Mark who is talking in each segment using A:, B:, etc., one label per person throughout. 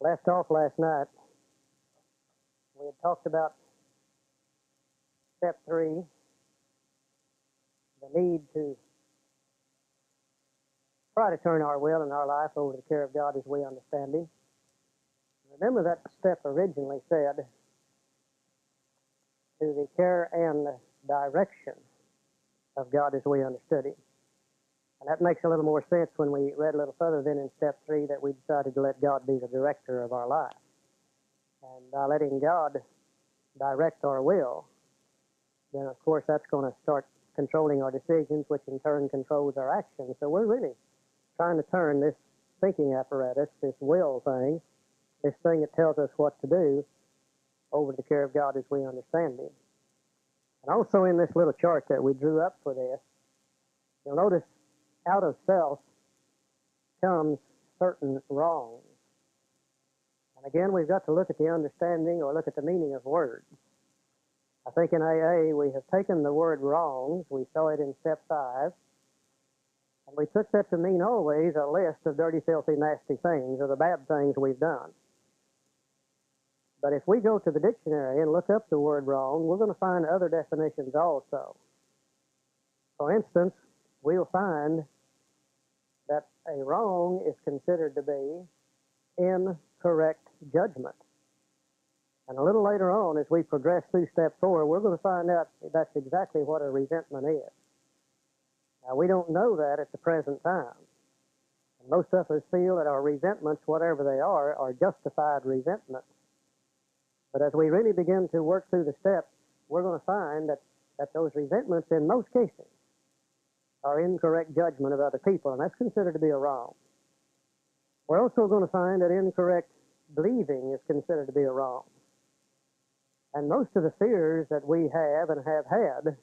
A: Left off last night, we had talked about step 3, the need to try to turn our will and our life over to the care of God as we understand Him. Remember that step originally said, to the care and direction of God as we understood Him. And that makes a little more sense when we read a little further then in step 3 that we decided to let God be the director of our life. And by letting God direct our will, then of course that's going to start controlling our decisions, which in turn controls our actions. So we're really trying to turn this thinking apparatus, this will thing, this thing that tells us what to do, over to the care of God as we understand Him. And also in this little chart that we drew up for this, you'll notice out of self comes certain wrongs. And again, we've got to look at the understanding or look at the meaning of words. I think in AA we have taken the word wrongs, we saw it in step 5, and we took that to mean always a list of dirty, filthy, nasty things or the bad things we've done. But if we go to the dictionary and look up the word wrong, we're going to find other definitions also. For instance, we'll find that a wrong is considered to be incorrect judgment. And a little later on, as we progress through step 4, we're going to find out that's exactly what a resentment is. Now, we don't know that at the present time. And most of us feel that our resentments, whatever they are justified resentments. But as we really begin to work through the steps, we're going to find that those resentments, in most cases, are incorrect judgment of other people, and that's considered to be a wrong. We're also going to find that incorrect believing is considered to be a wrong. And most of the fears that we have and have had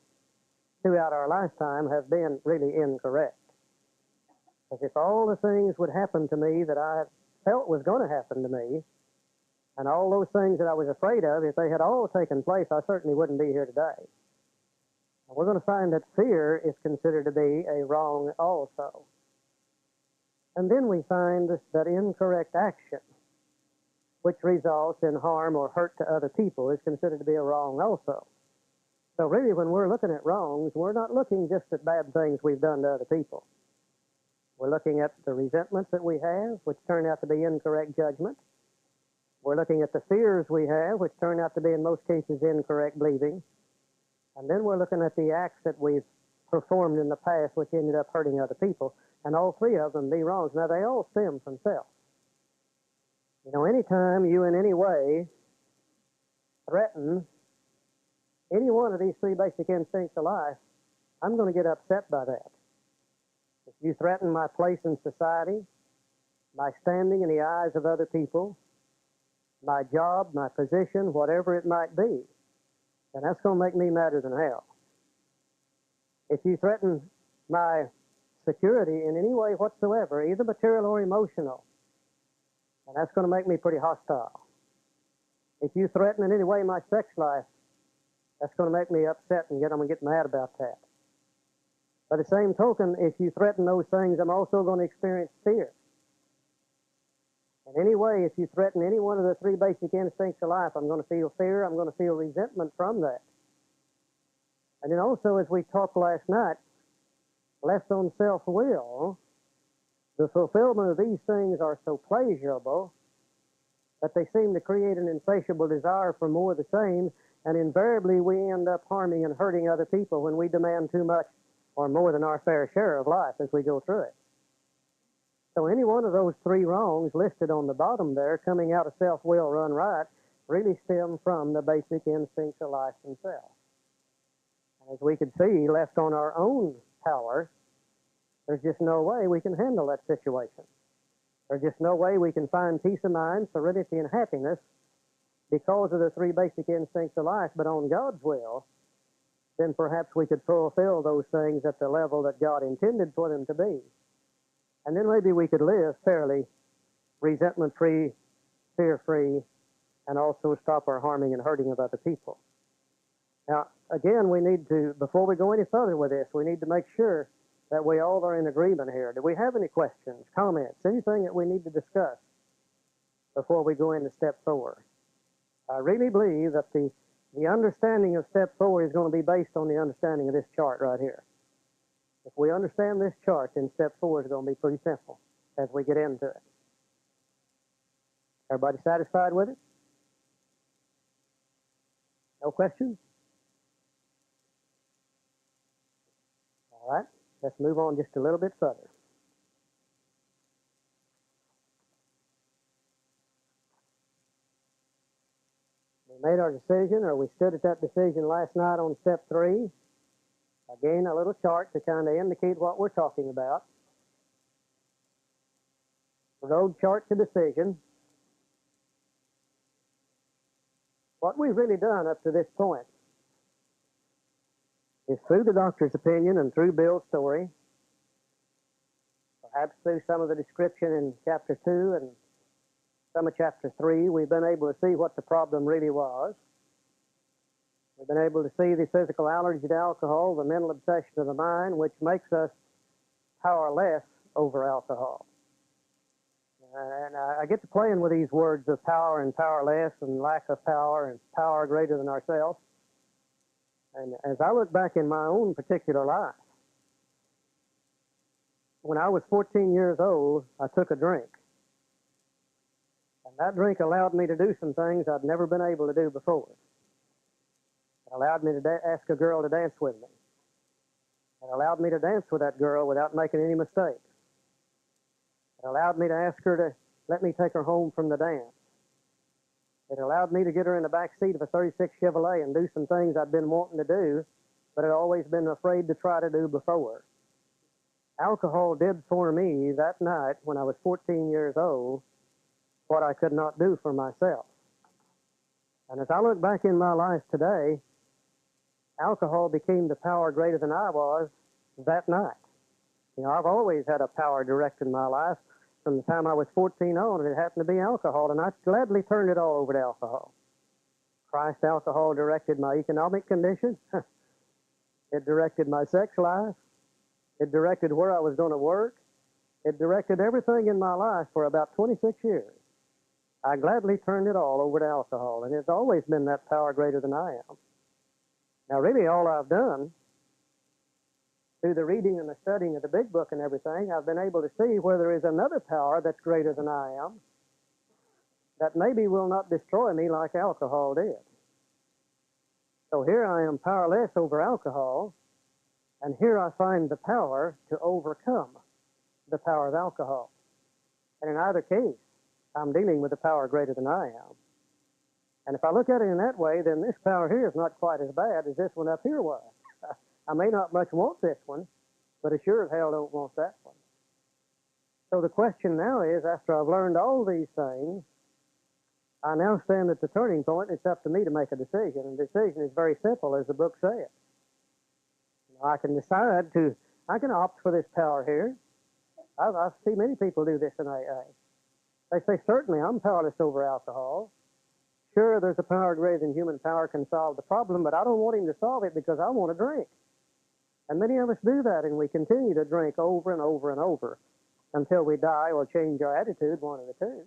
A: throughout our lifetime have been really incorrect. Because if all the things would happen to me that I felt was going to happen to me, and all those things that I was afraid of, if they had all taken place, I certainly wouldn't be here today. And we're going to find that fear is considered to be a wrong also. And then we find that incorrect action, which results in harm or hurt to other people, is considered to be a wrong also. So really, when we're looking at wrongs, we're not looking just at bad things we've done to other people. We're looking at the resentments that we have, which turn out to be incorrect judgment. We're looking at the fears we have, which turn out to be, in most cases, incorrect believing. And then we're looking at the acts that we've performed in the past, which ended up hurting other people. And all three of them be wrongs. Now, they all stem from self. You know, anytime you in any way threaten any one of these three basic instincts of life, I'm going to get upset by that. If you threaten my place in society, my standing in the eyes of other people, my job, my position, whatever it might be, then that's going to make me madder than hell. If you threaten my security in any way whatsoever, either material or emotional, then that's going to make me pretty hostile. If you threaten in any way my sex life, that's going to make me upset and I'm going to get mad about that. By the same token, if you threaten those things, I'm also going to experience fear. In any way, if you threaten any one of the three basic instincts of life, I'm going to feel fear, I'm going to feel resentment from that. And then also, as we talked last night, left on self-will, the fulfillment of these things are so pleasurable that they seem to create an insatiable desire for more of the same, and invariably we end up harming and hurting other people when we demand too much or more than our fair share of life as we go through it. So any one of those three wrongs listed on the bottom there, coming out of self-will run right, really stem from the basic instincts of life themselves. And as we could see, left on our own power, there's just no way we can handle that situation. There's just no way we can find peace of mind, serenity, and happiness because of the three basic instincts of life. But on God's will, then perhaps we could fulfill those things at the level that God intended for them to be. And then maybe we could live fairly resentment-free, fear-free, and also stop our harming and hurting of other people. Now, again, we need to, before we go any further with this, we need to make sure that we all are in agreement here. Do we have any questions, comments, anything that we need to discuss before we go into step 4. I really believe that the understanding of step 4 is going to be based on the understanding of this chart right here. If we understand this chart, then step 4 is going to be pretty simple as we get into it. Everybody satisfied with it? No questions? All right, let's move on just a little bit further. We made our decision, or we stood at that decision last night on step 3. Again, a little chart to kind of indicate what we're talking about. Road chart to decision. What we've really done up to this point is through the doctor's opinion and through Bill's story, perhaps through some of the description in chapter 2 and some of chapter 3, we've been able to see what the problem really was. We've been able to see the physical allergy to alcohol, the mental obsession of the mind, which makes us powerless over alcohol. And I get to playing with these words of power and powerless and lack of power and power greater than ourselves. And as I look back in my own particular life, when I was 14 years old, I took a drink. And that drink allowed me to do some things I'd never been able to do before. It allowed me to ask a girl to dance with me. It allowed me to dance with that girl without making any mistakes. It allowed me to ask her to let me take her home from the dance. It allowed me to get her in the back seat of a 36 Chevrolet and do some things I'd been wanting to do, but had always been afraid to try to do before. Alcohol did for me that night when I was 14 years old what I could not do for myself. And as I look back in my life today, alcohol became the power greater than I was that night. You know, I've always had a power direct in my life. From the time I was 14 on, it happened to be alcohol, and I gladly turned it all over to alcohol. Christ alcohol directed my economic condition. It directed my sex life. It directed where I was going to work. It directed everything in my life for about 26 years. I gladly turned it all over to alcohol, and it's always been that power greater than I am. Now, really, all I've done through the reading and the studying of the big book and everything, I've been able to see where there is another power that's greater than I am that maybe will not destroy me like alcohol did. So here I am powerless over alcohol, and here I find the power to overcome the power of alcohol. And in either case, I'm dealing with a power greater than I am. And if I look at it in that way, then this power here is not quite as bad as this one up here was. I may not much want this one, but I sure as hell don't want that one. So the question now is, after I've learned all these things, I now stand at the turning point. It's up to me to make a decision. And the decision is very simple, as the book says. I can decide I can opt for this power here. I've seen many people do this in AA. They say, certainly I'm powerless over alcohol. Sure, there's a power greater than human power can solve the problem, but I don't want him to solve it because I want to drink. And many of us do that, and we continue to drink over and over and over until we die or change our attitude, one of the two.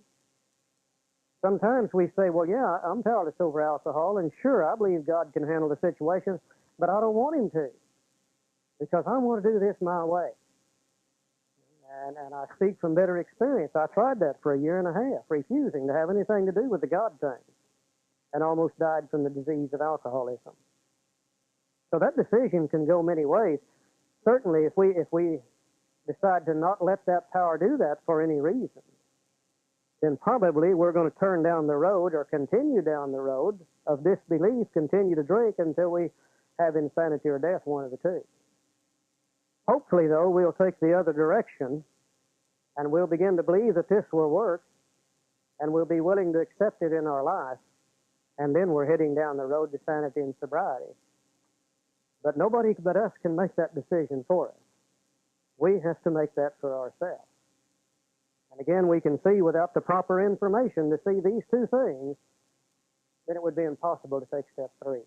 A: Sometimes we say, well, yeah, I'm powerless over alcohol, and sure, I believe God can handle the situation, but I don't want him to because I want to do this my way. And I speak from bitter experience. I tried that for 1.5 years, refusing to have anything to do with the God thing, and almost died from the disease of alcoholism. So that decision can go many ways. Certainly, if we decide to not let that power do that for any reason, then probably we're going to turn down the road or continue down the road of disbelief, continue to drink until we have insanity or death, one of the two. Hopefully, though, we'll take the other direction, and we'll begin to believe that this will work, and we'll be willing to accept it in our life, and then we're heading down the road to sanity and sobriety. But nobody but us can make that decision for us. We have to make that for ourselves. And again, we can see without the proper information to see these two things, then it would be impossible to take step 3.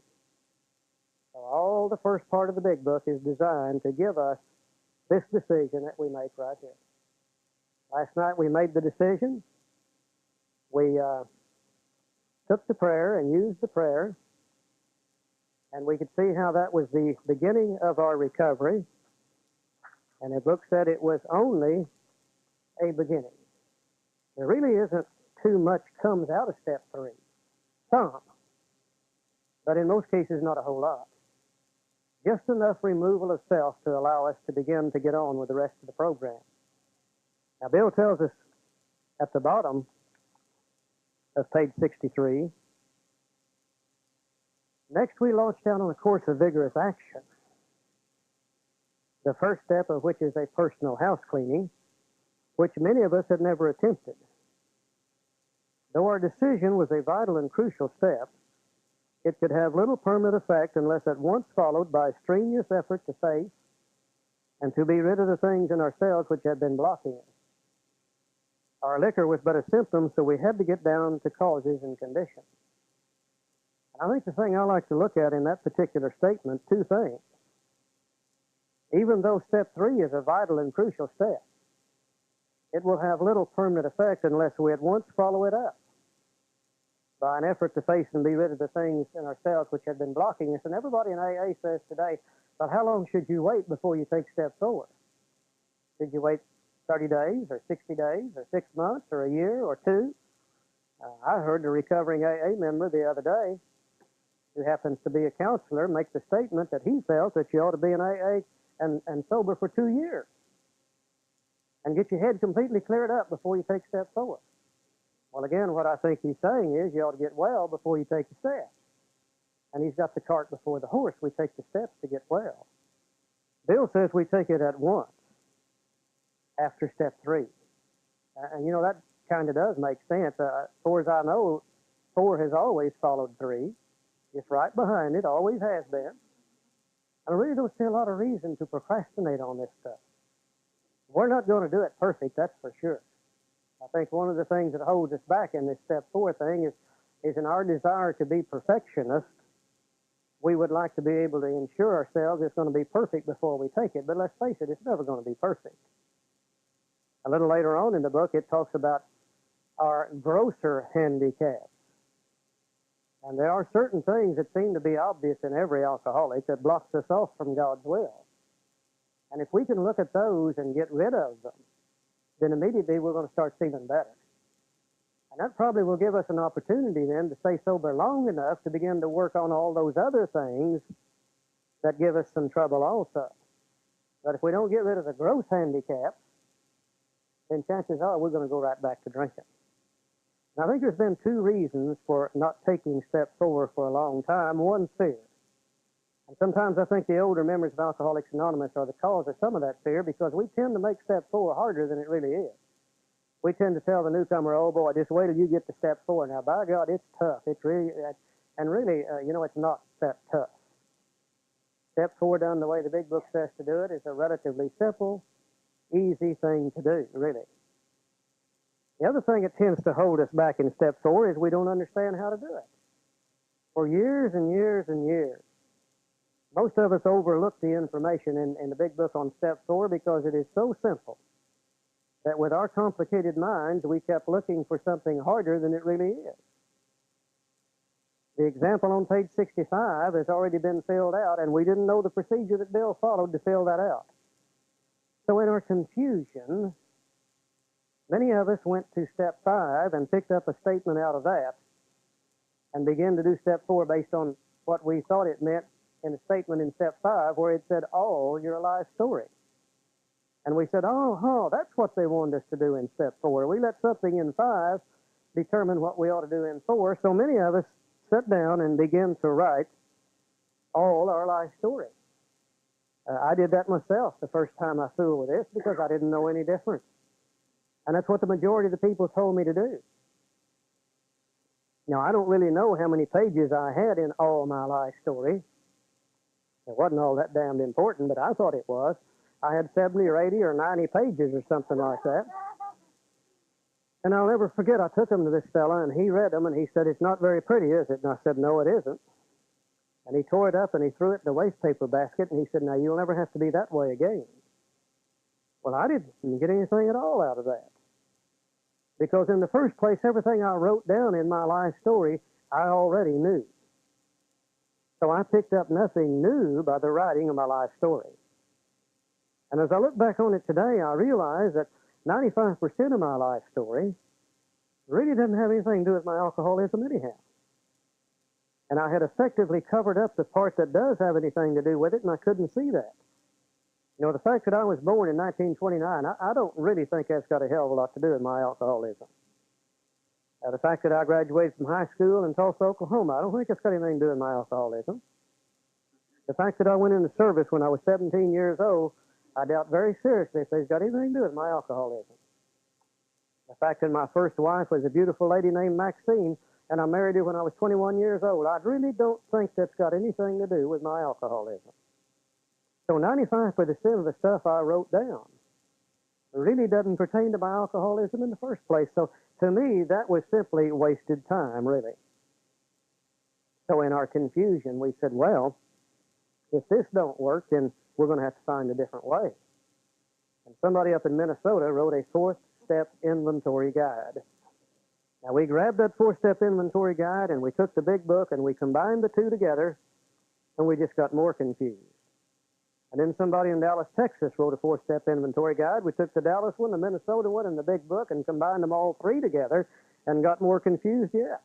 A: So all the first part of the big book is designed to give us this decision that we make right here. Last night we made the decision. We took the prayer and used the prayer, and we could see how that was the beginning of our recovery. And the book said it was only a beginning. There really isn't too much comes out of step 3. Some, but in most cases not a whole lot. Just enough removal of self to allow us to begin to get on with the rest of the program. Now, Bill tells us at the bottom of page 63, next we launched out on a course of vigorous action, the first step of which is a personal house cleaning, which many of us had never attempted. Though our decision was a vital and crucial step, it could have little permanent effect unless at once followed by strenuous effort to face and to be rid of the things in ourselves which had been blocking us. Our liquor was but a symptom, so we had to get down to causes and conditions. And I think the thing I like to look at in that particular statement, 2 things. Even though step 3 is a vital and crucial step, it will have little permanent effect unless we at once follow it up by an effort to face and be rid of the things in ourselves which have been blocking us. And everybody in AA says today, but how long should you wait before you take step 4? Should you wait 30 days or 60 days or 6 months or a year or 2? I heard a recovering AA member the other day who happens to be a counselor make the statement that he felt that you ought to be in AA and sober for 2 years and get your head completely cleared up before you take step 4. Well, again, what I think he's saying is you ought to get well before you take the step. And he's got the cart before the horse. We take the steps to get well. Bill says we take it at once after step 3. And, you know, that kind of does make sense. As far as I know, 4 has always followed 3. It's right behind it, always has been. I really don't see a lot of reason to procrastinate on this stuff. We're not going to do it perfect, that's for sure. I think one of the things that holds us back in this step 4 thing is in our desire to be perfectionists. We would like to be able to ensure ourselves it's going to be perfect before we take it, but let's face it, it's never going to be perfect. A little later on in the book, it talks about our grosser handicaps. And there are certain things that seem to be obvious in every alcoholic that blocks us off from God's will. And if we can look at those and get rid of them, then immediately we're going to start feeling better. And that probably will give us an opportunity then to stay sober long enough to begin to work on all those other things that give us some trouble also. But if we don't get rid of the gross handicaps, then chances are we're going to go right back to drinking. Now, I think there's been 2 reasons for not taking step 4 for a long time. One, fear. And sometimes I think the older members of Alcoholics Anonymous are the cause of some of that fear because we tend to make step 4 harder than it really is. We tend to tell the newcomer, oh boy, just wait till you get to step 4. Now, by God, it's tough. It's really, and really, it's not that tough. Step 4 done the way the big book says to do it is a relatively simple, easy thing to do, really. The other thing that tends to hold us back in step 4 is we don't understand how to do it. For years and years and years, most of us overlook the information in the big book on step 4 because it is so simple that with our complicated minds, we kept looking for something harder than it really is. The example on page 65 has already been filled out, and we didn't know the procedure that Bill followed to fill that out. So in our confusion, many of us went to step 5 and picked up a statement out of that and began to do step 4 based on what we thought it meant in a statement in step 5 where it said, all your life story. And we said, that's what they wanted us to do in step 4. We let something in 5 determine what we ought to do in 4. So many of us sat down and began to write all our life story. I did that myself the first time I fooled with this because I didn't know any difference. And that's what the majority of the people told me to do. Now, I don't really know how many pages I had in all my life story. It wasn't all that damned important, but I thought it was. I had 70 or 80 or 90 pages or something like that. And I'll never forget, I took them to this fella, and he read them, and he said, it's not very pretty, is it? And I said, no, it isn't. And he tore it up, and he threw it in the waste paper basket, and he said, now, you'll never have to be that way again. Well, I didn't get anything at all out of that. Because in the first place, everything I wrote down in my life story, I already knew. So I picked up nothing new by the writing of my life story. And as I look back on it today, I realize that 95% of my life story really doesn't have anything to do with my alcoholism anyhow. And I had effectively covered up the part that does have anything to do with it, and I couldn't see that. You know, the fact that I was born in 1929, I don't really think that's got a hell of a lot to do with my alcoholism. The fact that I graduated from high school in Tulsa, Oklahoma, I don't think it's got anything to do with my alcoholism. The fact that I went into service when I was 17 years old, I doubt very seriously if it's got anything to do with my alcoholism. The fact that my first wife was a beautiful lady named Maxine, and I married her when I was 21 years old, I really don't think that's got anything to do with my alcoholism. So 95% of the stuff I wrote down really doesn't pertain to my alcoholism in the first place. So to me, that was simply wasted time, really. So in our confusion, we said, well, if this don't work, then we're going to have to find a different way. And somebody up in Minnesota wrote a 4-step inventory guide. Now, we grabbed that 4-step inventory guide, and we took the big book, and we combined the two together, and we just got more confused. And then somebody in Dallas, Texas wrote a 4-step inventory guide. We took the Dallas one, the Minnesota one, and the big book and combined them all three together and got more confused yet.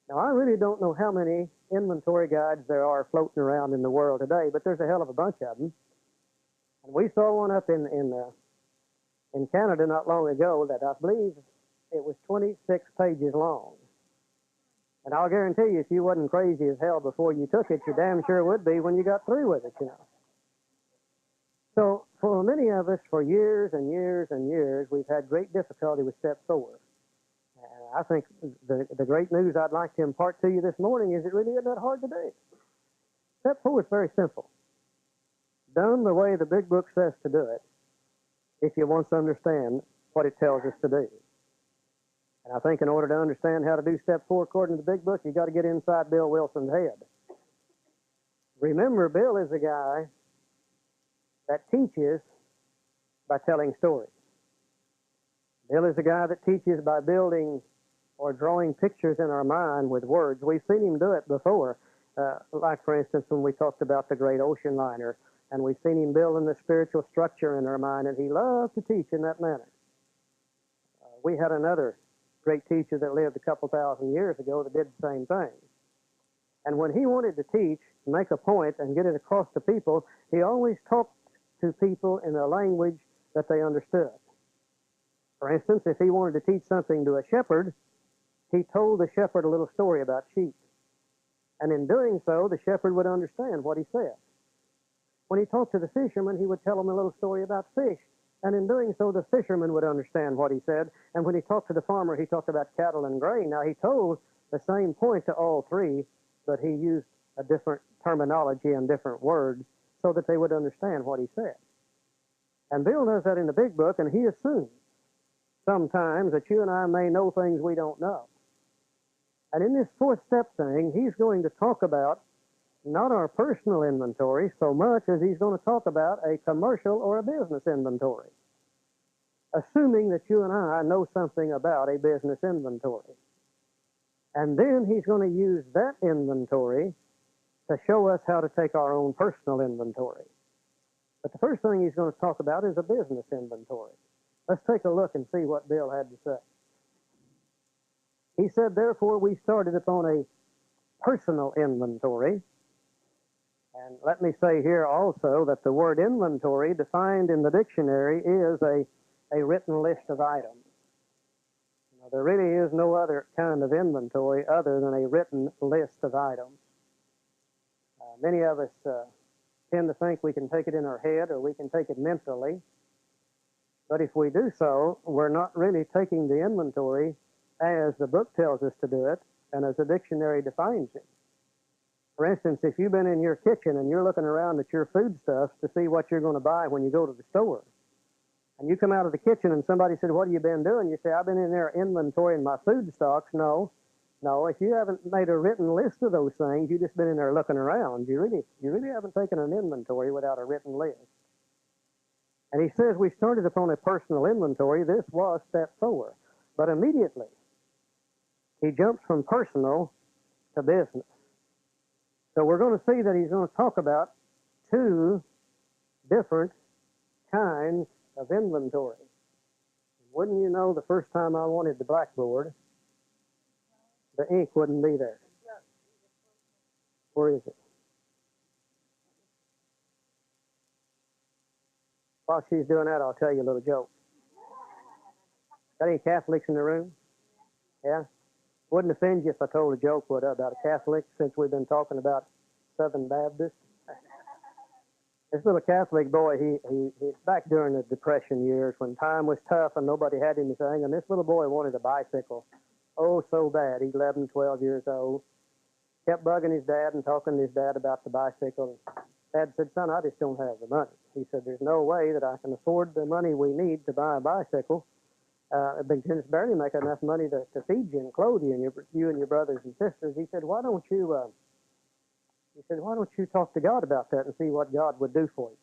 A: Now, I really don't know how many inventory guides there are floating around in the world today, but there's a hell of a bunch of them. And we saw one up in Canada not long ago that I believe it was 26 pages long. And I'll guarantee you, if you wasn't crazy as hell before you took it, you damn sure would be when you got through with it, you know. So for many of us, for years and years and years, we've had great difficulty with step 4. And I think the great news I'd like to impart to you this morning is it really isn't that hard to do. Step 4 is very simple. Done the way the big book says to do it, if you want to understand what it tells us to do. And I think in order to understand how to do step 4 according to the big book, you've got to get inside Bill Wilson's head. Remember, Bill is a guy that teaches by telling stories. Bill is a guy that teaches by building or drawing pictures in our mind with words. We've seen him do it before, like, for instance, when we talked about the great ocean liner, and we've seen him building the spiritual structure in our mind, and he loved to teach in that manner. We had another great teacher that lived a couple thousand years ago that did the same thing. And when he wanted to teach, make a point, and get it across to people, he always talked to people in a language that they understood. For instance, if he wanted to teach something to a shepherd, he told the shepherd a little story about sheep. And in doing so, the shepherd would understand what he said. When he talked to the fisherman, he would tell him a little story about fish. And in doing so, the fisherman would understand what he said. And when he talked to the farmer, he talked about cattle and grain. Now, he told the same point to all three, but he used a different terminology and different words so that they would understand what he said. And Bill does that in the big book, and he assumes sometimes that you and I may know things we don't know. And in this 4-step thing, he's going to talk about not our personal inventory so much as he's going to talk about a commercial or a business inventory, assuming that you and I know something about a business inventory. And then he's going to use that inventory to show us how to take our own personal inventory. But the first thing he's going to talk about is a business inventory. Let's take a look and see what Bill had to say. He said, therefore, we started upon a personal inventory. And let me say here also that the word inventory defined in the dictionary is a written list of items. Now, there really is no other kind of inventory other than a written list of items. Many of us tend to think we can take it in our head or we can take it mentally. But if we do so, we're not really taking the inventory as the book tells us to do it and as the dictionary defines it. For instance, if you've been in your kitchen and you're looking around at your foodstuffs to see what you're going to buy when you go to the store, and you come out of the kitchen and somebody said, what have you been doing? You say, I've been in there inventorying my food stocks. No, if you haven't made a written list of those things, you've just been in there looking around. You really haven't taken an inventory without a written list. And he says we started upon a personal inventory. This was step 4. But immediately, he jumps from personal to business. So we're going to see that he's going to talk about two different kinds of inventory. Wouldn't you know, the first time I wanted the blackboard, the ink wouldn't be there. Where is it? While she's doing that, I'll tell you a little joke. Got any Catholics in the room? Yeah? Wouldn't offend you if I told a joke, would I, about a Catholic, since we've been talking about Southern Baptists? This little Catholic boy, he's back during the Depression years when time was tough and nobody had anything, and this little boy wanted a bicycle. Oh, so bad. He's 11, 12 years old. Kept bugging his dad and talking to his dad about the bicycle. Dad said, son, I just don't have the money. He said, there's no way that I can afford the money we need to buy a bicycle. It's barely make enough money to feed you and clothe you and your brothers and sisters. He said, why don't you talk to God about that and see what God would do for you?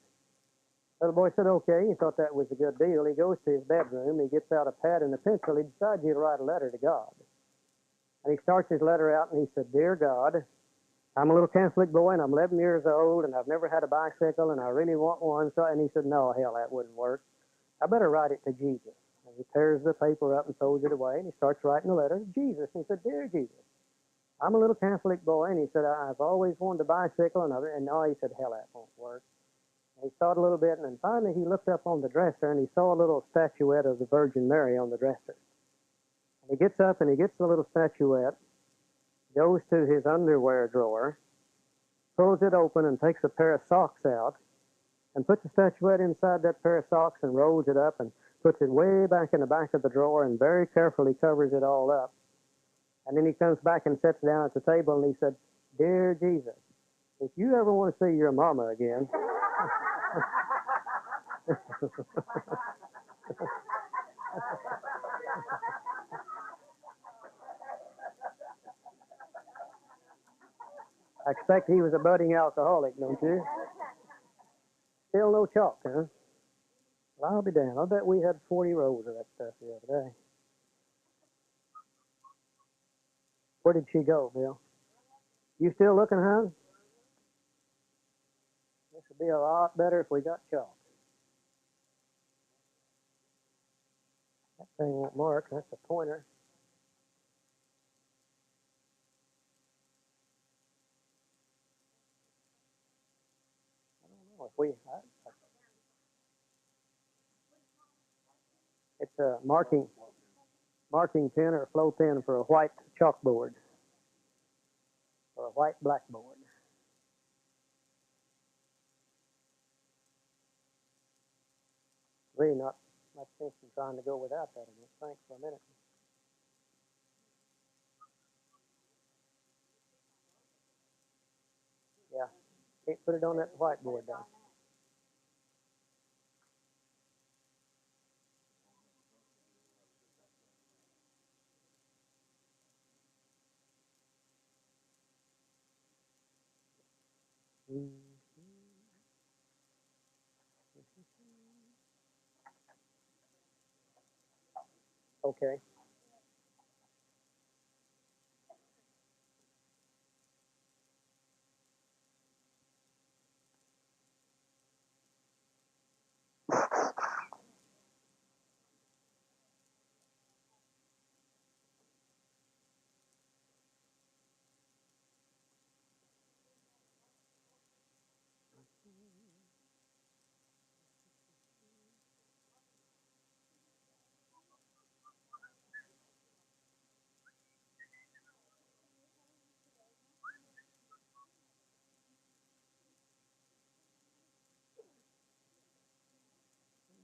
A: Little boy said, okay. He thought that was a good deal. He goes to his bedroom. He gets out a pad and a pencil. He decides he'd write a letter to God. And he starts his letter out and he said, Dear God, I'm a little Catholic boy and I'm 11 years old and I've never had a bicycle and I really want one. And he said, no, hell, that wouldn't work. I better write it to Jesus. And he tears the paper up and throws it away and he starts writing a letter to Jesus. And he said, Dear Jesus, I'm a little Catholic boy. And he said, I've always wanted a bicycle. And no, he said, hell, that won't work. And he thought a little bit and then finally he looked up on the dresser and he saw a little statuette of the Virgin Mary on the dresser. And he gets up and he gets the little statuette, goes to his underwear drawer, pulls it open and takes a pair of socks out and puts the statuette inside that pair of socks and rolls it up and puts it way back in the back of the drawer and very carefully covers it all up. And then he comes back and sits down at the table and he said, Dear Jesus, if you ever want to see your mama again, I expect he was a budding alcoholic, don't you? Still no chalk, huh? Well, I'll be damned. I bet we had 40 rolls of that stuff the other day. Where did she go, Bill? You still looking, hon? This would be a lot better if we got chalk. That thing won't mark. That's a pointer. I don't know if we... It's a marking pen or a flow pen for a white chalkboard or a white blackboard. Really not much sense in trying to go without that, I don't think, for a minute. Yeah, can't put it on that whiteboard, though. Okay.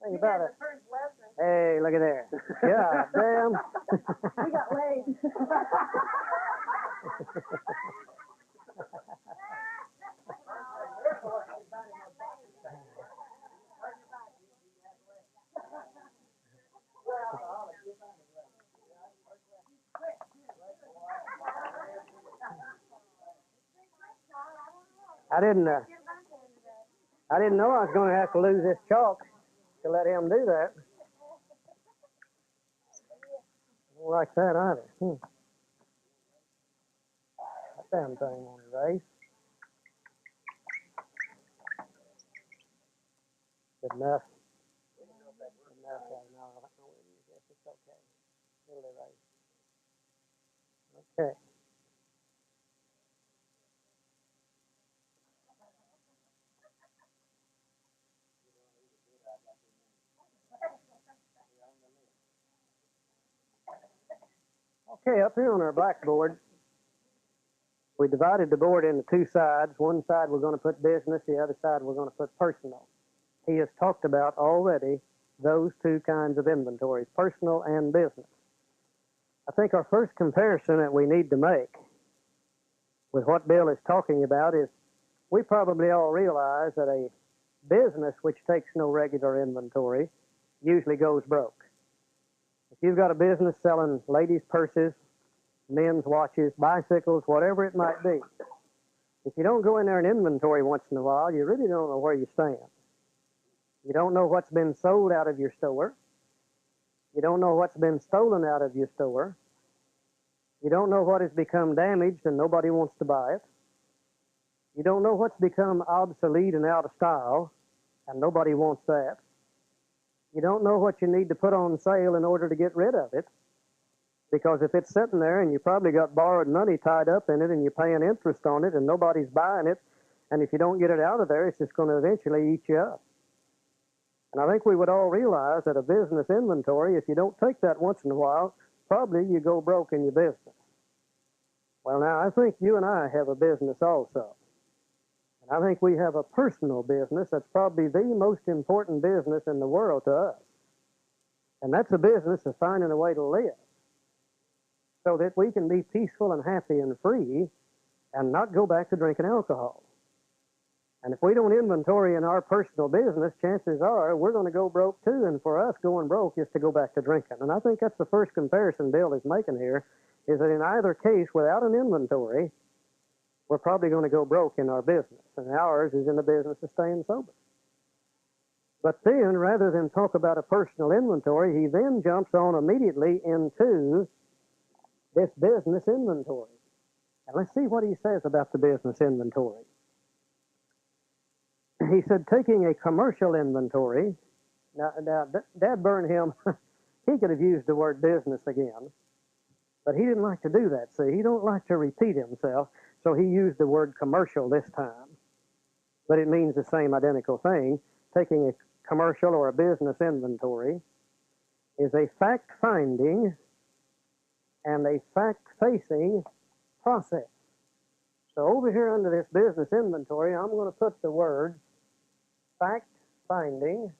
A: Think about it. Hey, look at there. Yeah, damn.
B: We got laid.
A: I didn't know I was going to have to lose this chalk to let him do that. Don't like that either. That damn thing won't erase. Good enough. Good enough. No, I don't know. Yes, it's okay. It'll erase. Okay. Okay, up here on our blackboard, we divided the board into two sides. One side we're going to put business, the other side we're going to put personal. He has talked about already those two kinds of inventories, personal and business. I think our first comparison that we need to make with what Bill is talking about is we probably all realize that a business which takes no regular inventory usually goes broke. If you've got a business selling ladies' purses, men's watches, bicycles, whatever it might be, if you don't go in there and inventory once in a while, you really don't know where you stand. You don't know what's been sold out of your store. You don't know what's been stolen out of your store. You don't know what has become damaged and nobody wants to buy it. You don't know what's become obsolete and out of style and nobody wants that. You don't know what you need to put on sale in order to get rid of it, because if it's sitting there and you probably got borrowed money tied up in it and you're paying interest on it and nobody's buying it, and if you don't get it out of there, it's just going to eventually eat you up. And I think we would all realize that a business inventory, if you don't take that once in a while, probably you go broke in your business. Well, now, I think you and I have a business also. And I think we have a personal business that's probably the most important business in the world to us. And that's a business of finding a way to live so that we can be peaceful and happy and free and not go back to drinking alcohol. And if we don't inventory in our personal business, chances are we're going to go broke too. And for us, going broke is to go back to drinking. And I think that's the first comparison Bill is making here, is that in either case, without an inventory, we're probably going to go broke in our business. And ours is in the business of staying sober. But then, rather than talk about a personal inventory, he then jumps on immediately into this business inventory. And let's see what he says about the business inventory. He said, taking a commercial inventory, now Dad burned him, he could have used the word business again, but he didn't like to do that. See, he don't like to repeat himself, so he used the word commercial this time. But it means the same identical thing. Taking a commercial or a business inventory is a fact-finding and a fact-facing process. So over here under this business inventory, I'm going to put the words fact-finding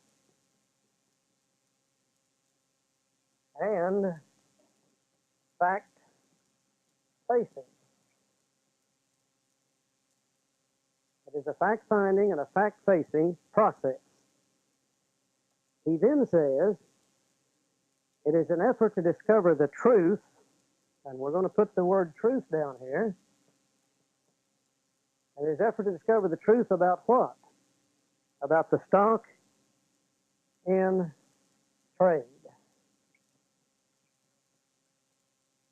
A: and fact-facing. It is a fact-finding and a fact-facing process. He then says, it is an effort to discover the truth, and we're going to put the word truth down here. And his effort to discover the truth about what? About the stock in trade.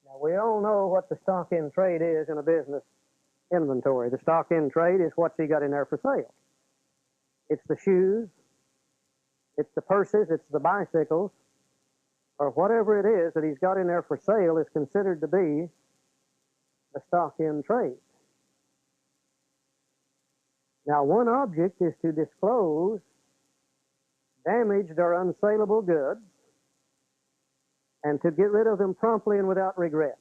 A: Now, we all know what the stock in trade is in a business inventory. The stock in trade is what's he got in there for sale. It's the shoes, it's the purses, it's the bicycles, or whatever it is that he's got in there for sale is considered to be the stock in trade. Now, one object is to disclose damaged or unsaleable goods and to get rid of them promptly and without regret.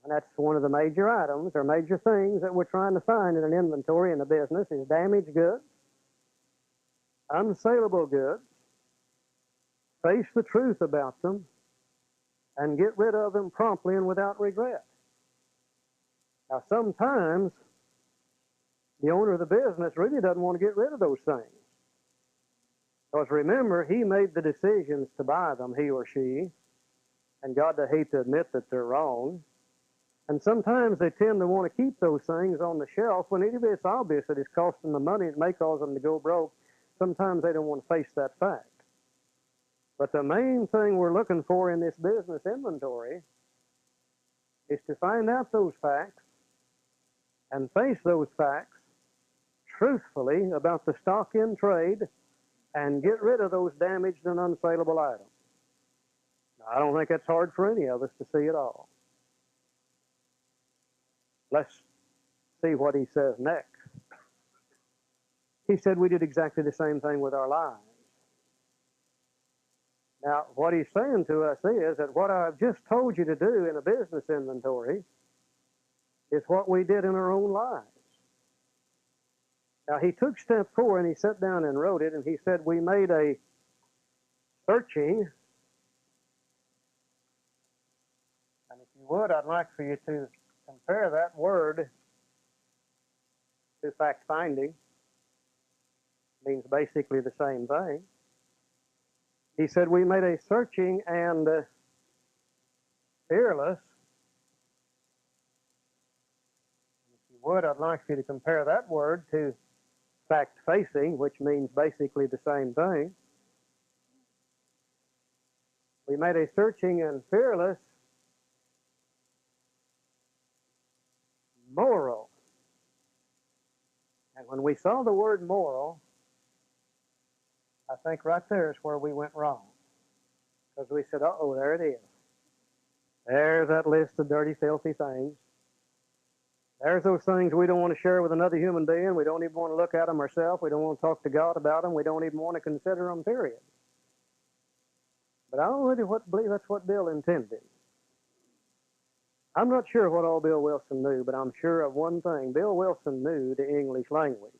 A: And that's one of the major items or major things that we're trying to find in an inventory in a business is damaged goods, unsaleable goods, face the truth about them, and get rid of them promptly and without regret. Now, sometimes the owner of the business really doesn't want to get rid of those things. Because remember, he made the decisions to buy them, he or she, and God, I hate to admit that they're wrong. And sometimes they tend to want to keep those things on the shelf when even if it's obvious that it's costing them money, it may cause them to go broke. Sometimes they don't want to face that fact. But the main thing we're looking for in this business inventory is to find out those facts and face those facts truthfully about the stock in trade and get rid of those damaged and unsaleable items. Now, I don't think that's hard for any of us to see at all. Let's see what he says next. He said we did exactly the same thing with our lives. Now, what he's saying to us is that what I've just told you to do in a business inventory is what we did in our own lives. Now, he took step 4 and he sat down and wrote it, and he said we made a searching. And if you would, I'd like for you to compare that word to fact-finding. It means basically the same thing. He said we made a searching and fearless. If you would, I'd like for you to compare that word to fact-facing, which means basically the same thing. We made a searching and fearless moral. And when we saw the word moral, I think right there is where we went wrong. Because we said, uh-oh, there it is. There's that list of dirty, filthy things. There's those things we don't want to share with another human being. We don't even want to look at them ourselves. We don't want to talk to God about them. We don't even want to consider them, period. But I don't really believe that's what Bill intended. I'm not sure what all Bill Wilson knew, but I'm sure of one thing. Bill Wilson knew the English language.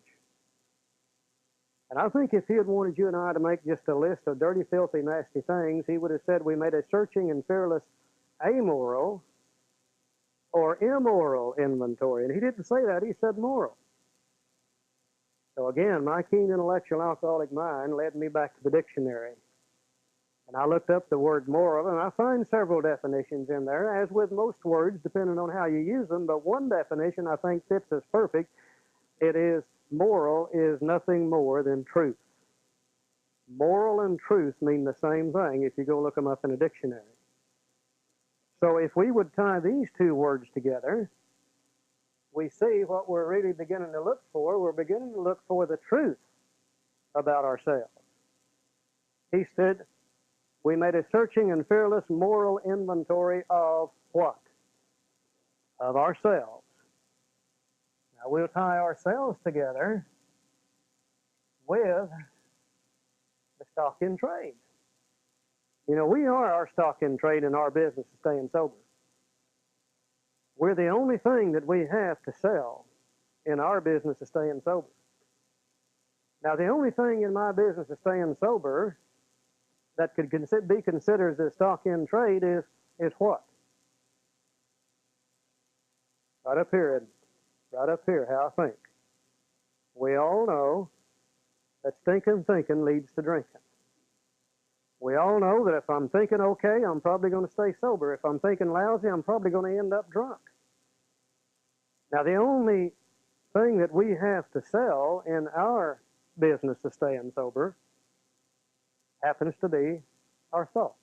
A: And I think if he had wanted you and I to make just a list of dirty, filthy, nasty things, he would have said we made a searching and fearless amoral or immoral inventory. And he didn't say that, he said moral. So again, my keen intellectual alcoholic mind led me back to the dictionary. And I looked up the word moral, and I find several definitions in there, as with most words, depending on how you use them. But one definition I think fits as perfect. It is moral is nothing more than truth. Moral and truth mean the same thing if you go look them up in a dictionary. So if we would tie these two words together, we see what we're really beginning to look for. We're beginning to look for the truth about ourselves. He said, we made a searching and fearless moral inventory of what? Of ourselves. Now, we'll tie ourselves together with the stock in trade. You know, we are our stock in trade in our business of staying sober. We're the only thing that we have to sell in our business of staying sober. Now, the only thing in my business of staying sober that could be considered as a stock in trade is what? Right up here, right up here, how I think. We all know that stinking thinking leads to drinking. We all know that if I'm thinking okay, I'm probably going to stay sober. If I'm thinking lousy, I'm probably going to end up drunk. Now, the only thing that we have to sell in our business of staying sober happens to be our thoughts.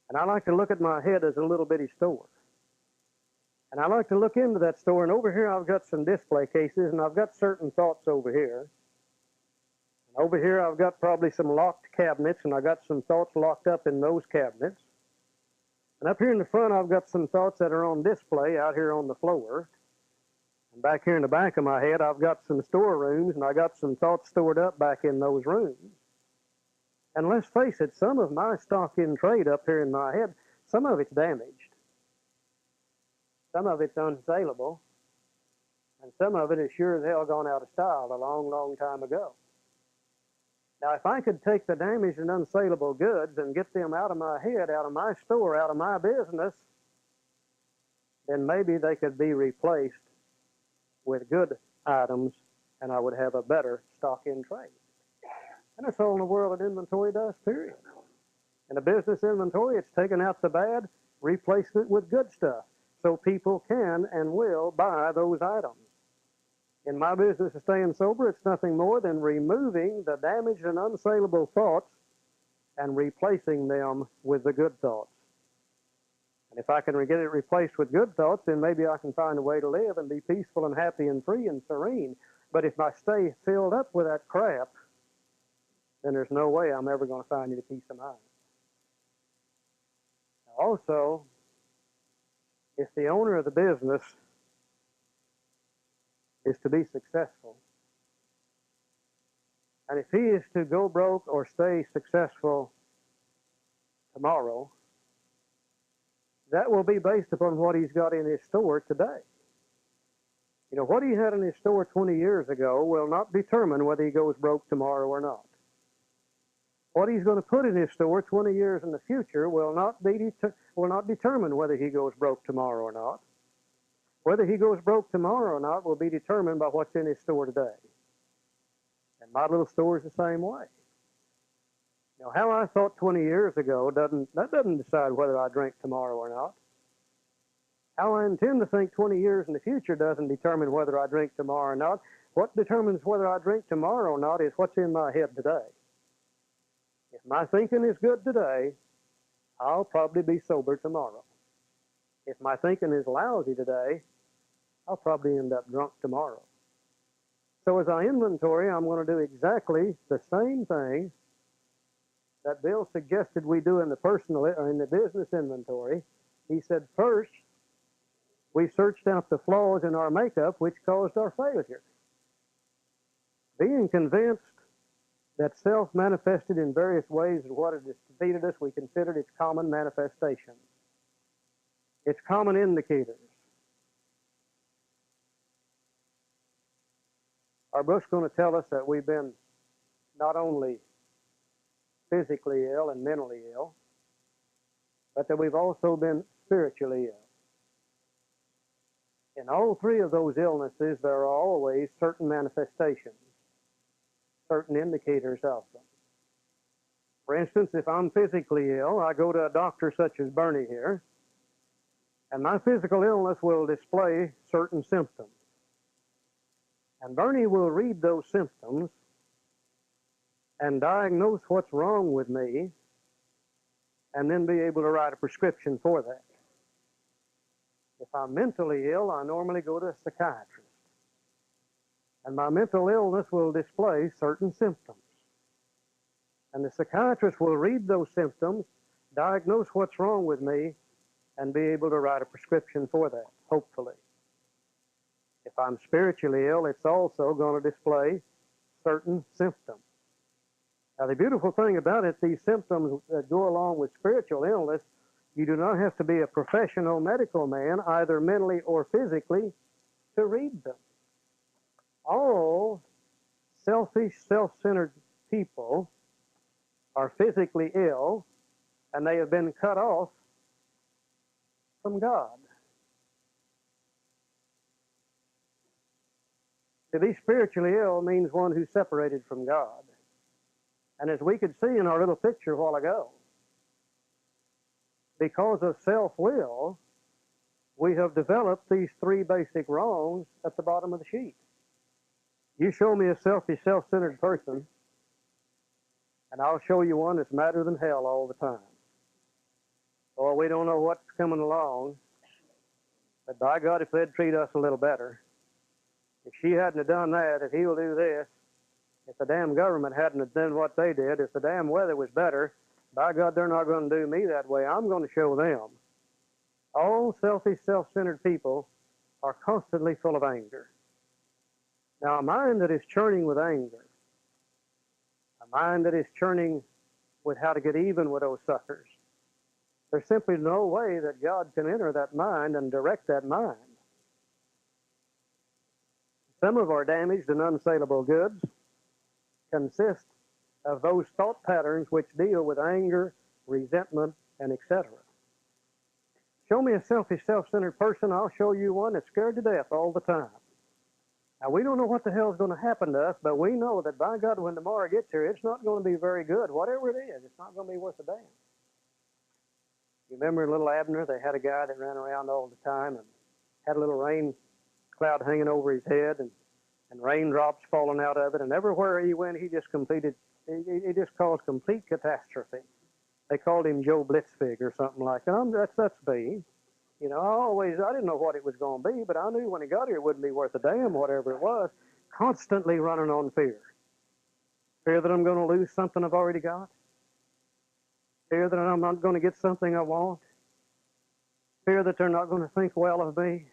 A: And I like to look at my head as a little bitty store. And I like to look into that store, and over here I've got some display cases, and I've got certain thoughts over here. And over here I've got probably some locked cabinets, and I've got some thoughts locked up in those cabinets. And up here in the front I've got some thoughts that are on display out here on the floor. And back here in the back of my head I've got some storerooms, and I got some thoughts stored up back in those rooms. And let's face it, some of my stock in trade up here in my head, some of it's damaged. Some of it's unsaleable. And some of it is sure as hell gone out of style a long, long time ago. Now, if I could take the damaged and unsaleable goods and get them out of my head, out of my store, out of my business, then maybe they could be replaced with good items, and I would have a better stock in trade. And that's all in the world that inventory does, period. In a business inventory, it's taking out the bad, replacing it with good stuff, so people can and will buy those items. In my business of staying sober, it's nothing more than removing the damaged and unsaleable thoughts and replacing them with the good thoughts. And if I can get it replaced with good thoughts, then maybe I can find a way to live and be peaceful and happy and free and serene. But if I stay filled up with that crap, then there's no way I'm ever going to find any peace of mind. Also, if the owner of the business is to be successful, and if he is to go broke or stay successful tomorrow, that will be based upon what he's got in his store today. You know, what he had in his store 20 years ago will not determine whether he goes broke tomorrow or not. What he's going to put in his store 20 years in the future will not determine whether he goes broke tomorrow or not. Whether he goes broke tomorrow or not will be determined by what's in his store today. And my little store is the same way. You know, how I thought 20 years ago doesn't decide whether I drink tomorrow or not. How I intend to think 20 years in the future doesn't determine whether I drink tomorrow or not. What determines whether I drink tomorrow or not is what's in my head today. If my thinking is good today, I'll probably be sober tomorrow. If my thinking is lousy today, I'll probably end up drunk tomorrow. So as I inventory, I'm going to do exactly the same thing that Bill suggested we do in the business inventory. He said, first, we searched out the flaws in our makeup which caused our failure. Being convinced that self manifested in various ways and what it has defeated us, we considered its common manifestations, its common indicators. Our book's going to tell us that we've been not only physically ill and mentally ill, but that we've also been spiritually ill. In all three of those illnesses, there are always certain manifestations, certain indicators of them. For instance, if I'm physically ill, I go to a doctor such as Bernie here, and my physical illness will display certain symptoms. And Bernie will read those symptoms and diagnose what's wrong with me, and then be able to write a prescription for that. If I'm mentally ill, I normally go to a psychiatrist. And my mental illness will display certain symptoms. And the psychiatrist will read those symptoms, diagnose what's wrong with me, and be able to write a prescription for that, hopefully. If I'm spiritually ill, it's also going to display certain symptoms. Now, the beautiful thing about it, these symptoms that go along with spiritual illness, you do not have to be a professional medical man, either mentally or physically, to read them. All selfish, self-centered people are physically ill, and they have been cut off from God. To be spiritually ill means one who's separated from God. And as we could see in our little picture a while ago, because of self-will, we have developed these three basic wrongs at the bottom of the sheet. You show me a selfish, self-centered person, and I'll show you one that's madder than hell all the time. Or we don't know what's coming along, but by God, if they'd treat us a little better, if she hadn't have done that, if he'll do this, if the damn government hadn't have done what they did, if the damn weather was better, by God, they're not going to do me that way. I'm going to show them. All selfish, self-centered people are constantly full of anger. Now, a mind that is churning with anger, a mind that is churning with how to get even with those suckers, there's simply no way that God can enter that mind and direct that mind. Some of our damaged and unsaleable goods consist of those thought patterns which deal with anger, resentment, and etc. Show me a selfish, self-centered person, I'll show you one that's scared to death all the time. Now, we don't know what the hell is going to happen to us, but we know that by God, when tomorrow gets here, it's not going to be very good. Whatever it is, it's not going to be worth a damn. You remember in Little Abner, they had a guy that ran around all the time and had a little rain cloud hanging over his head and raindrops falling out of it, and everywhere he went, he just completed He just caused complete catastrophe. They called him Joe Blitzfig or something like that. That's me. You know, I didn't know what it was going to be, but I knew when he got here it wouldn't be worth a damn, whatever it was. Constantly running on fear. Fear that I'm going to lose something I've already got. Fear that I'm not going to get something I want. Fear that they're not going to think well of me.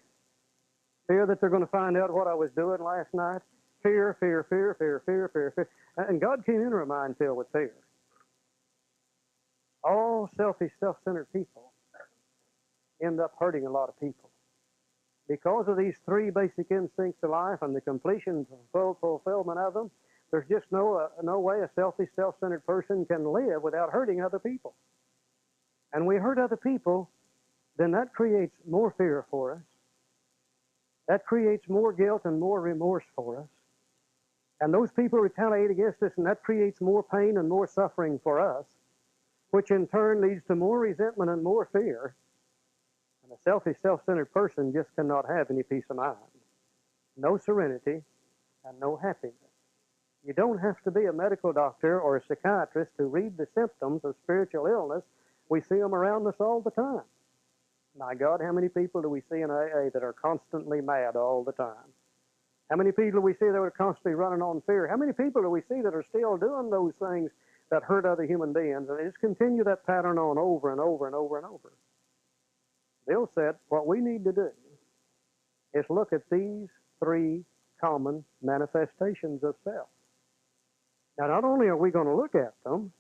A: Fear that they're going to find out what I was doing last night. Fear, fear, fear, fear, fear, fear, fear. And God came into a mind filled with fear. All selfish, self-centered people end up hurting a lot of people. Because of these three basic instincts of life and the completion and full fulfillment of them, there's just no way a selfish, self-centered person can live without hurting other people. And we hurt other people, then that creates more fear for us. That creates more guilt and more remorse for us. And those people retaliate against us, and that creates more pain and more suffering for us, which in turn leads to more resentment and more fear. And a selfish, self-centered person just cannot have any peace of mind, no serenity, and no happiness. You don't have to be a medical doctor or a psychiatrist to read the symptoms of spiritual illness. We see them around us all the time. My God, how many people do we see in AA that are constantly mad all the time? How many people do we see that are constantly running on fear? How many people do we see that are still doing those things that hurt other human beings? And they just continue that pattern on over and over and over and over. Bill said, what we need to do is look at these three common manifestations of self. Now, not only are we going to look at them,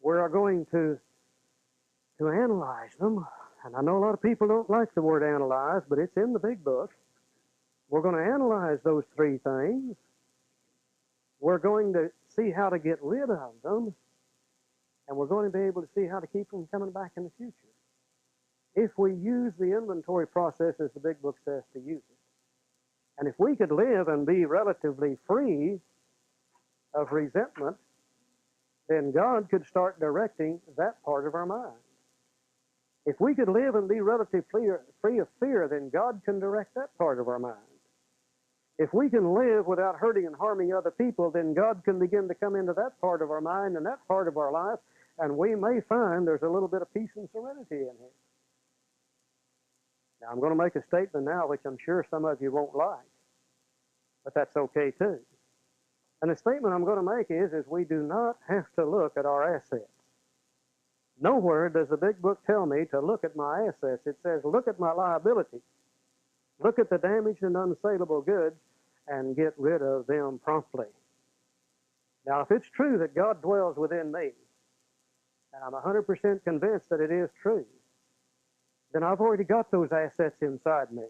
A: we're going to analyze them. And I know a lot of people don't like the word analyze, but it's in the big book. We're going to analyze those three things. We're going to see how to get rid of them. And we're going to be able to see how to keep them coming back in the future. If we use the inventory process as the big book says to use it. And if we could live and be relatively free of resentment, then God could start directing that part of our mind. If we could live and be relatively free of fear, then God can direct that part of our mind. If we can live without hurting and harming other people, then God can begin to come into that part of our mind and that part of our life, and we may find there's a little bit of peace and serenity in here. Now, I'm going to make a statement now which I'm sure some of you won't like, but that's okay too. And the statement I'm going to make is we do not have to look at our assets. Nowhere does the big book tell me to look at my assets. It says, look at my liabilities. Look at the damaged and unsaleable goods and get rid of them promptly. Now, if it's true that God dwells within me, and I'm 100% convinced that it is true, then I've already got those assets inside me.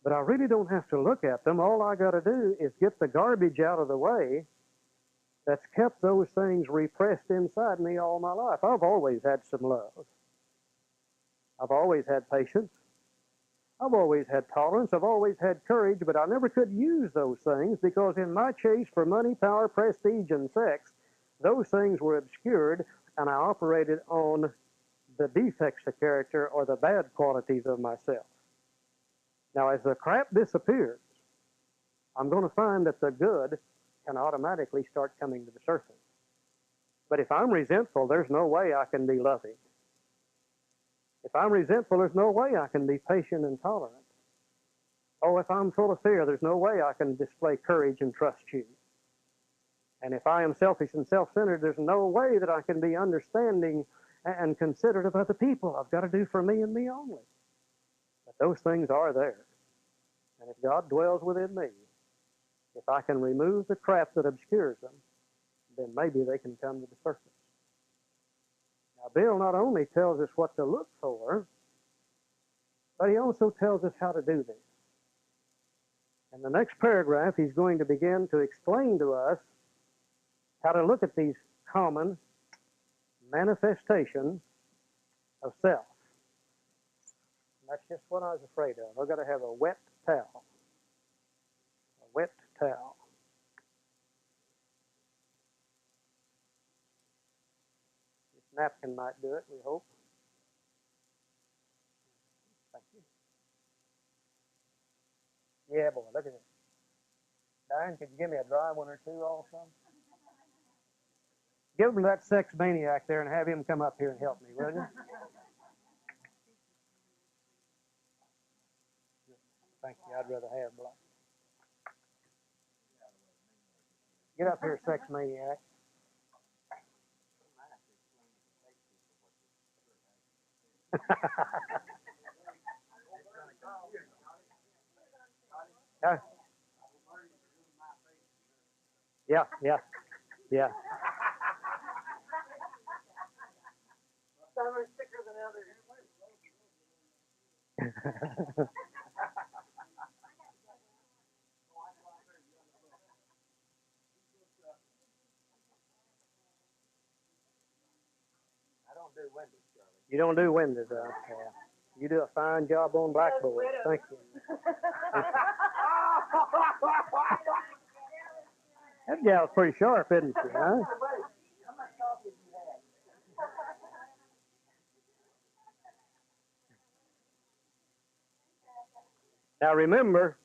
A: But I really don't have to look at them. All I got to do is get the garbage out of the way that's kept those things repressed inside me all my life. I've always had some love. I've always had patience. I've always had tolerance. I've always had courage, but I never could use those things because in my chase for money, power, prestige, and sex, those things were obscured, and I operated on the defects of character or the bad qualities of myself. Now, as the crap disappears, I'm going to find that the good can automatically start coming to the surface. But if I'm resentful, there's no way I can be loving. If I'm resentful, there's no way I can be patient and tolerant. Oh, if I'm full of fear, there's no way I can display courage and trust you. And if I am selfish and self-centered, there's no way that I can be understanding and considerate of other people. I've got to do for me and me only. But those things are there. And if God dwells within me, if I can remove the crap that obscures them, then maybe they can come to the surface. Now, Bill not only tells us what to look for, but he also tells us how to do this. In the next paragraph, he's going to begin to explain to us how to look at these common manifestations of self. And that's just what I was afraid of. I've got to have a wet towel. A wet towel. This napkin might do it, we hope. Thank you. Yeah, boy, look at this. Darren, could you give me a dry one or two also? Give them that sex maniac there and have him come up here and help me, will you? Thank you. I'd rather have black. Get up here, sex maniac. Yeah, yeah, yeah. Some are thicker than others. I don't do windows, Charlie. You don't do windows, yeah. You do a fine job on blackboard. Thank you. That gal's pretty sharp, isn't she, huh? Now remember,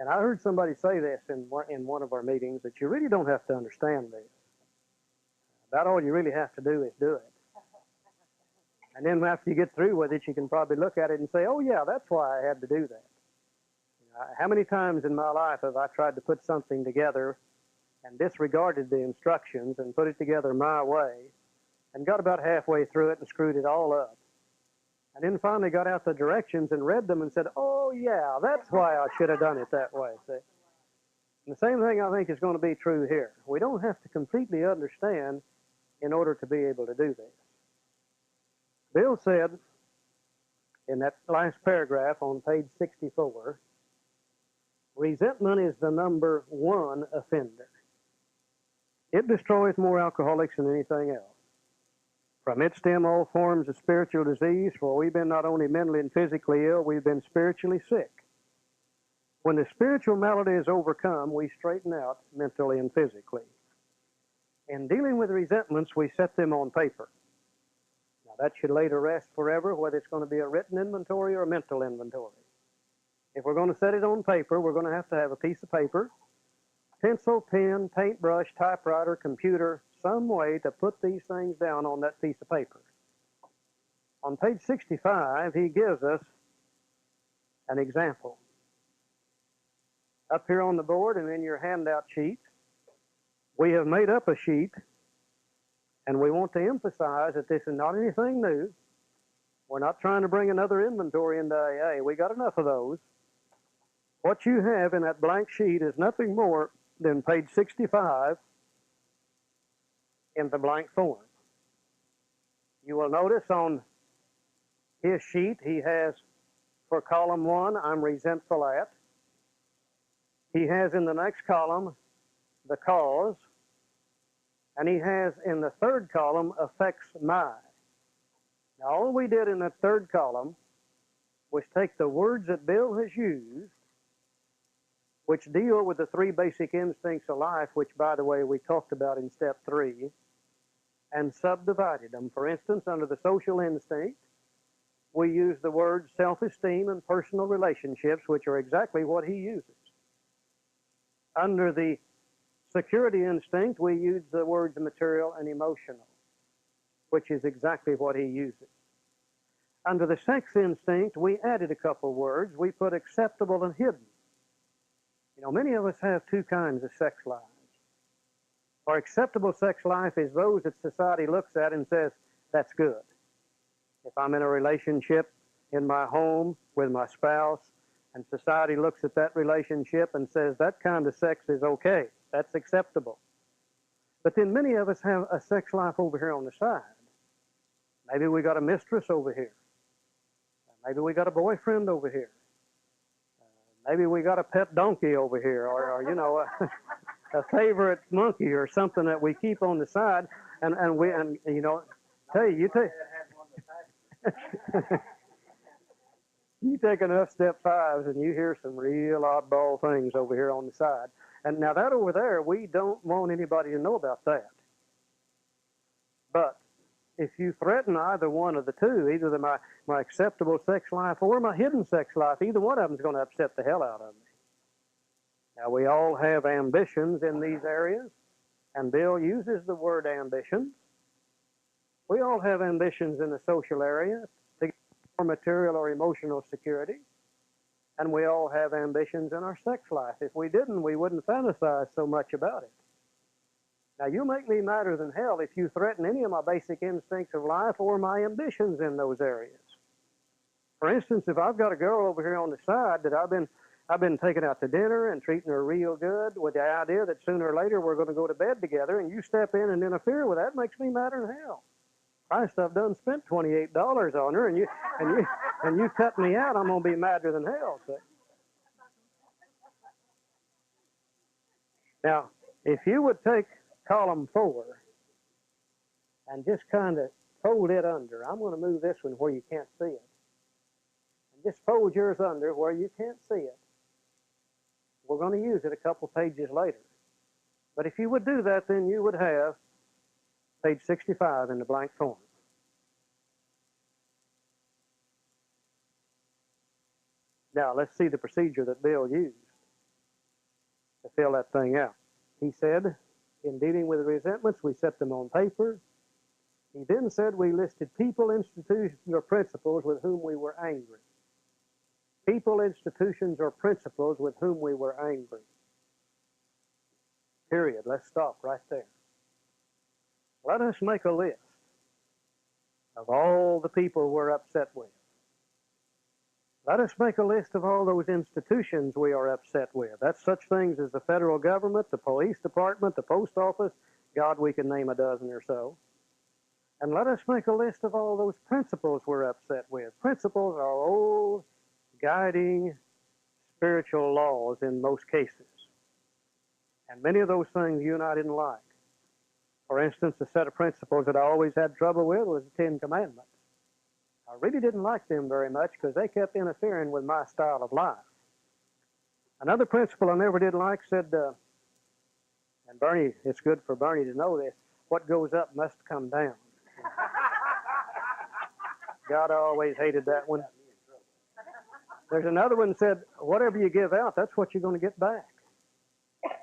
A: and I heard somebody say this in one of our meetings, that you really don't have to understand this. About all you really have to do is do it. And then after you get through with it, you can probably look at it and say, oh yeah, that's why I had to do that. How many times in my life have I tried to put something together and disregarded the instructions and put it together my way and got about halfway through it and screwed it all up. And then finally got out the directions and read them and said, oh yeah, that's why I should have done it that way. See? And the same thing I think is going to be true here. We don't have to completely understand in order to be able to do this. Bill said in that last paragraph on page 64, resentment is the number one offender. It destroys more alcoholics than anything else. From it stem all forms of spiritual disease, for we've been not only mentally and physically ill, we've been spiritually sick. When the spiritual malady is overcome, we straighten out mentally and physically. In dealing with resentments, we set them on paper. Now, that should lay to rest forever, whether it's going to be a written inventory or a mental inventory. If we're going to set it on paper, we're going to have a piece of paper, pencil, pen, paintbrush, typewriter, computer, some way to put these things down on that piece of paper. On page 65, he gives us an example. Up here on the board and in your handout sheet, we have made up a sheet, and we want to emphasize that this is not anything new. We're not trying to bring another inventory into AA. We got enough of those. What you have in that blank sheet is nothing more than page 65 in the blank form. You will notice on his sheet, he has, for column 1, I'm resentful at. He has in the next column the cause, and he has in the third column affects my. Now, all we did in that third column was take the words that Bill has used, which deal with the 3 basic instincts of life, which, by the way, we talked about in step 3, and subdivided them. For instance, under the social instinct, we use the words self-esteem and personal relationships, which are exactly what he uses. Under the security instinct, we use the words material and emotional, which is exactly what he uses. Under the sex instinct, we added a couple words. We put acceptable and hidden. You know, many of us have 2 kinds of sex lives. Our acceptable sex life is those that society looks at and says, that's good. If I'm in a relationship in my home with my spouse, and society looks at that relationship and says, that kind of sex is okay, that's acceptable. But then many of us have a sex life over here on the side. Maybe we got a mistress over here. Maybe we got a boyfriend over here. Maybe we got a pet donkey over here, or you know, a favorite monkey or something that we keep on the side, and you know, you take enough step 5s and you hear some real oddball things over here on the side. And now that over there, we don't want anybody to know about that. But if you threaten either one of the 2, either my acceptable sex life or my hidden sex life, either one of them is going to upset the hell out of me. Now, we all have ambitions in these areas. And Bill uses the word ambition. We all have ambitions in the social area to get more material or emotional security. And we all have ambitions in our sex life. If we didn't, we wouldn't fantasize so much about it. Now, you make me madder than hell if you threaten any of my basic instincts of life or my ambitions in those areas. For instance, if I've got a girl over here on the side that I've been taking out to dinner and treating her real good with the idea that sooner or later we're going to go to bed together, and you step in and interfere with that, makes me madder than hell. Christ, I've done spent $28 on her, and you cut me out, I'm going to be madder than hell. See? Now, if you would take column 4 and just kind of fold it under, I'm going to move this one where you can't see it. And just fold yours under where you can't see it. We're going to use it a couple pages later. But if you would do that, then you would have page 65 in the blank form. Now, let's see the procedure that Bill used to fill that thing out. He said, in dealing with resentments, we set them on paper. He then said we listed people, institutions, or principles with whom we were angry. People, institutions, or principles with whom we were angry. Period. Let's stop right there. Let us make a list of all the people we're upset with. Let us make a list of all those institutions we are upset with. That's such things as the federal government, the police department, the post office. God, we can name a dozen or so. And let us make a list of all those principles we're upset with. Principles are old, guiding, spiritual laws in most cases. And many of those things you and I didn't like. For instance, a set of principles that I always had trouble with was the 10 Commandments. I really didn't like them very much because they kept interfering with my style of life. Another principle I never did like said, and Bernie, it's good for Bernie to know this, what goes up must come down. God, I always hated that one. There's another one that said, whatever you give out, that's what you're going to get back.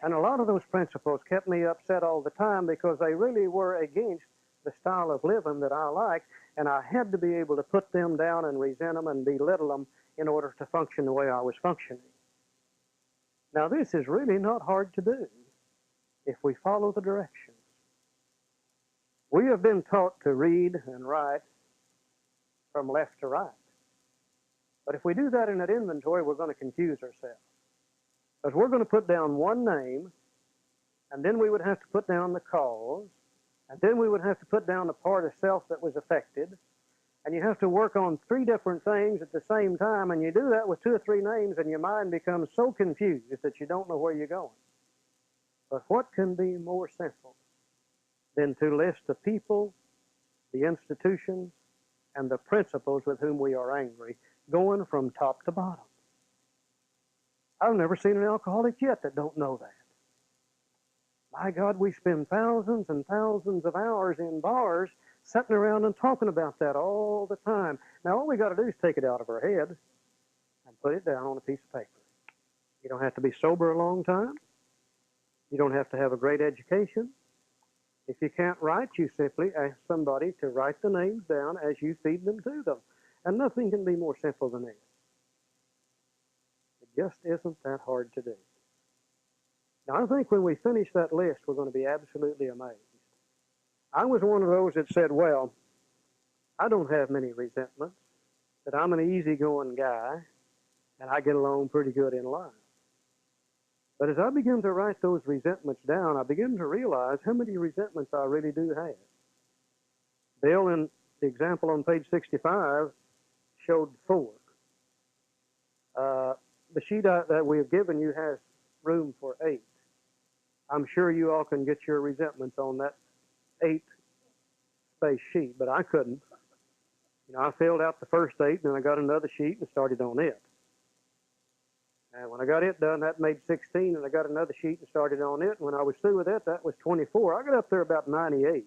A: And a lot of those principles kept me upset all the time because they really were against the style of living that I liked, and I had to be able to put them down and resent them and belittle them in order to function the way I was functioning. Now, this is really not hard to do if we follow the directions. We have been taught to read and write from left to right. But if we do that in that inventory, we're going to confuse ourselves. Because we're going to put down one name, and then we would have to put down the cause, and then we would have to put down the part of self that was affected, and you have to work on 3 different things at the same time, and you do that with 2 or 3 names, and your mind becomes so confused that you don't know where you're going. But what can be more simple than to list the people, the institutions, and the principles with whom we are angry, going from top to bottom? I've never seen an alcoholic yet that don't know that. My God, we spend thousands and thousands of hours in bars sitting around and talking about that all the time. Now, all we got to do is take it out of our head and put it down on a piece of paper. You don't have to be sober a long time. You don't have to have a great education. If you can't write, you simply ask somebody to write the names down as you feed them to them. And nothing can be more simple than this. It just isn't that hard to do. Now, I think when we finish that list, we're going to be absolutely amazed. I was one of those that said, well, I don't have many resentments, that I'm an easygoing guy, and I get along pretty good in life. But as I began to write those resentments down, I began to realize how many resentments I really do have. Bill, in the example on page 65, showed 4. The sheet that we have given you has room for 8. I'm sure you all can get your resentments on that 8-space sheet, but I couldn't. You know, I filled out the first 8, and then I got another sheet and started on it. And when I got it done, that made 16, and I got another sheet and started on it. And when I was through with it, that was 24. I got up there about 98.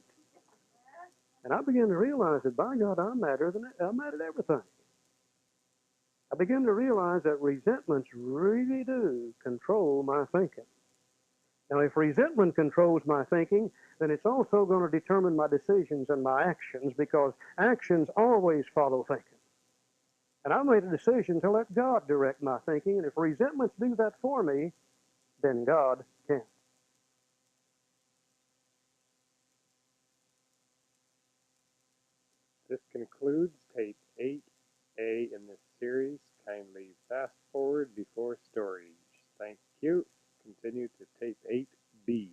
A: And I began to realize that, by God, I'm mad at everything. I began to realize that resentments really do control my thinking. Now, if resentment controls my thinking, then it's also going to determine my decisions and my actions, because actions always follow thinking. And I made a decision to let God direct my thinking, and if resentments do that for me, then God can't.
B: This concludes tape 8A in this series. Kindly fast forward before storage. Thank you. Continue to tape 8B.